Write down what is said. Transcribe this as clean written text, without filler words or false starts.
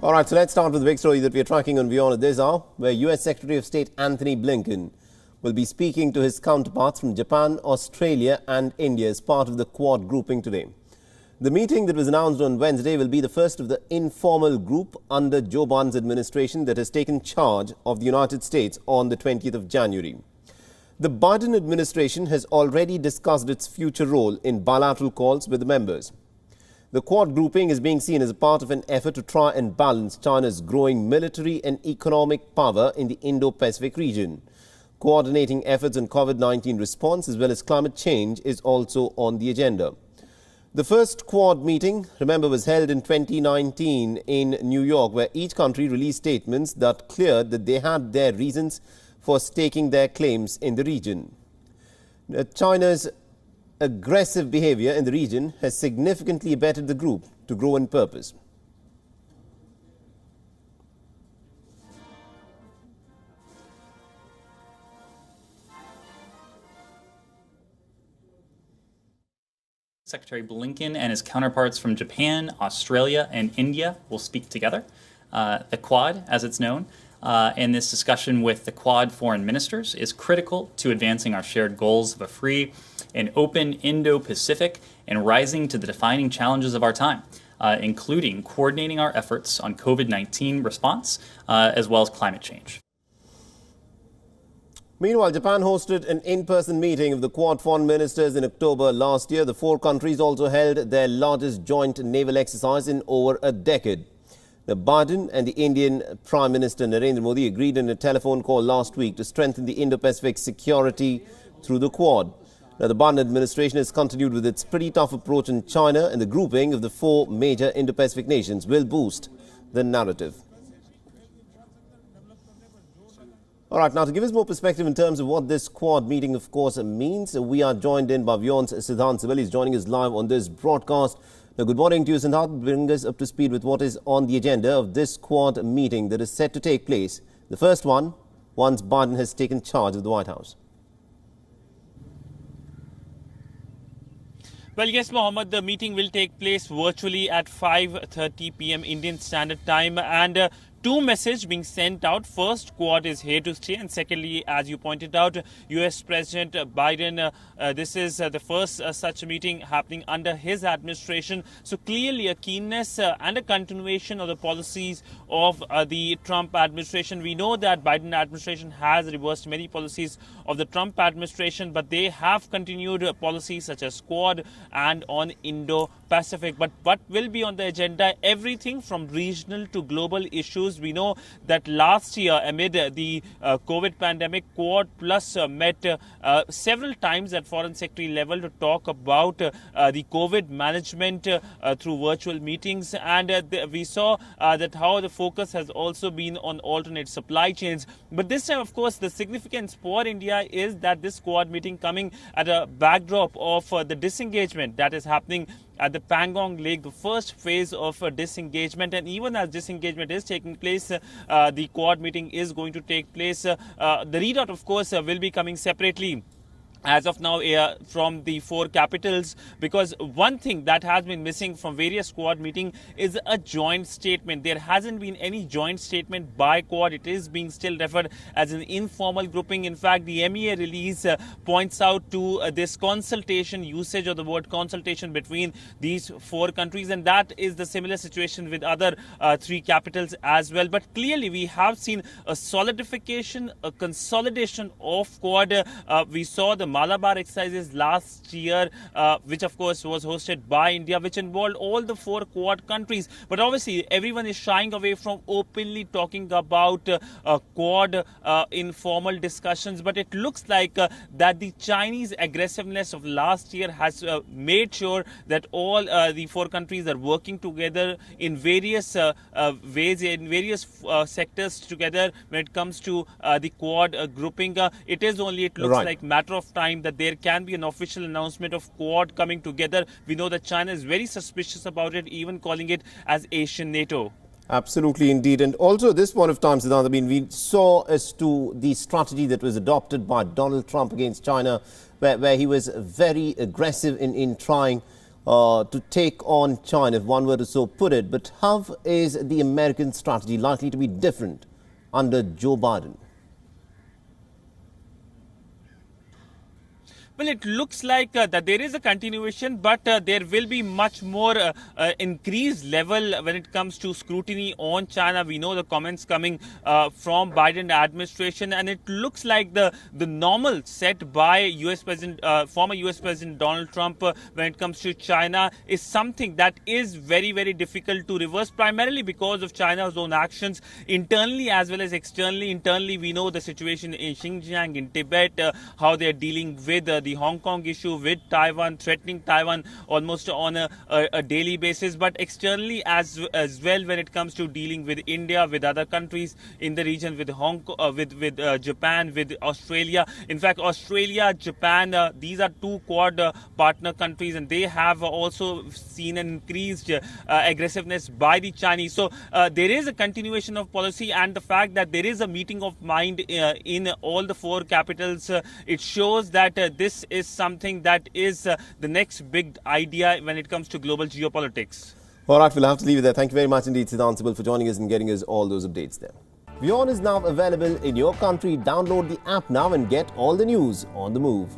All right, so let's start with the big story that we are tracking on WION this hour, where US Secretary of State Antony Blinken will be speaking to his counterparts from Japan, Australia and India as part of the Quad grouping today. The meeting that was announced on Wednesday will be the first of the informal group under Joe Biden's administration that has taken charge of the United States on the 20th of January. The Biden administration has already discussed its future role in bilateral calls with the members. The Quad grouping is being seen as a part of an effort to try and balance China's growing military and economic power in the Indo-Pacific region. Coordinating efforts on COVID-19 response as well as climate change is also on the agenda. The first Quad meeting, remember, was held in 2019 in New York, where each country released statements that cleared that they had their reasons for staking their claims in the region. China's aggressive behavior in the region has significantly abetted the group to grow in purpose. Secretary Blinken and his counterparts from Japan, Australia, and India will speak together. The Quad, as it's known, and this discussion with the Quad foreign ministers is critical to advancing our shared goals of a free and open Indo-Pacific and rising to the defining challenges of our time, including coordinating our efforts on COVID-19 response as well as climate change. Meanwhile, Japan hosted an in-person meeting of the Quad foreign ministers in October last year. The four countries also held their largest joint naval exercise in over a decade. Now, Biden and the Indian Prime Minister Narendra Modi agreed in a telephone call last week to strengthen the Indo-Pacific security through the Quad. Now, the Biden administration has continued with its pretty tough approach in China, and the grouping of the four major Indo-Pacific nations will boost the narrative. All right, now to give us more perspective in terms of what this Quad meeting, of course, means, we are joined in by WION's Siddhant Sibal. He's joining us live on this broadcast. Now, good morning to you, Siddhant. Bring us up to speed with what is on the agenda of this Quad meeting that is set to take place. The first one, once Biden has taken charge of the White House. Well, yes, Mohammed, the meeting will take place virtually at 5:30 p.m. Indian Standard Time, and two messages being sent out. First, Quad is here to stay, and secondly, as you pointed out, US President Biden, this is the first such meeting happening under his administration. So clearly a keenness and a continuation of the policies of the Trump administration. We know that Biden administration has reversed many policies of the Trump administration, but they have continued policies such as Quad and on Indo-Pacific. But what will be on the agenda? Everything from regional to global issues. We know that last year, amid the COVID pandemic, Quad Plus met several times at Foreign Secretary level to talk about the COVID management through virtual meetings. And we saw that how the focus has also been on alternate supply chains. But this time, of course, the significance for India is that this Quad meeting coming at a backdrop of the disengagement that is happening at the Pangong Lake, the first phase of disengagement. And even as disengagement is taking place, the Quad meeting is going to take place. The readout, of course, will be coming separately as of now from the four capitals, because one thing that has been missing from various Quad meeting is a joint statement. There hasn't been any joint statement by Quad. It is being still referred as an informal grouping. In fact, the MEA release points out to this consultation, usage of the word consultation between these four countries, and that is the similar situation with other three capitals as well. But clearly we have seen a solidification, a consolidation of Quad. We saw the Malabar exercises last year, which of course was hosted by India, which involved all the four Quad countries. But obviously everyone is shying away from openly talking about Quad informal discussions. But it looks like that the Chinese aggressiveness of last year has made sure that all the four countries are working together in various ways, in various sectors together when it comes to the Quad grouping. It looks like matter of time that there can be an official announcement of Quad coming together. We know that China is very suspicious about it, even calling it as Asian NATO. Absolutely, indeed. And also at this point of time, Siddhant, I mean, we saw as to the strategy that was adopted by Donald Trump against China, where he was very aggressive in trying to take on China, if one were to so put it. But how is the American strategy likely to be different under Joe Biden? Well, it looks like that there is a continuation, but there will be much more increased level when it comes to scrutiny on China. We know the comments coming from Biden administration, and it looks like the normal set by former US President Donald Trump when it comes to China is something that is very, very difficult to reverse, primarily because of China's own actions internally as well as externally. Internally, we know the situation in Xinjiang, in Tibet, how they are dealing with the Hong Kong issue, with Taiwan, threatening Taiwan almost on a daily basis, but externally as well when it comes to dealing with India, with other countries in the region, with Hong Kong, with Japan, with Australia. In fact, Australia, Japan, these are two Quad partner countries, and they have also seen an increased aggressiveness by the Chinese. So there is a continuation of policy, and the fact that there is a meeting of mind in all the four capitals, it shows that this is something that is the next big idea when it comes to global geopolitics. All right, we'll have to leave it there. Thank you very much indeed, Siddhant Sibal, for joining us and getting us all those updates there. WION is now available in your country. Download the app now and get all the news on the move.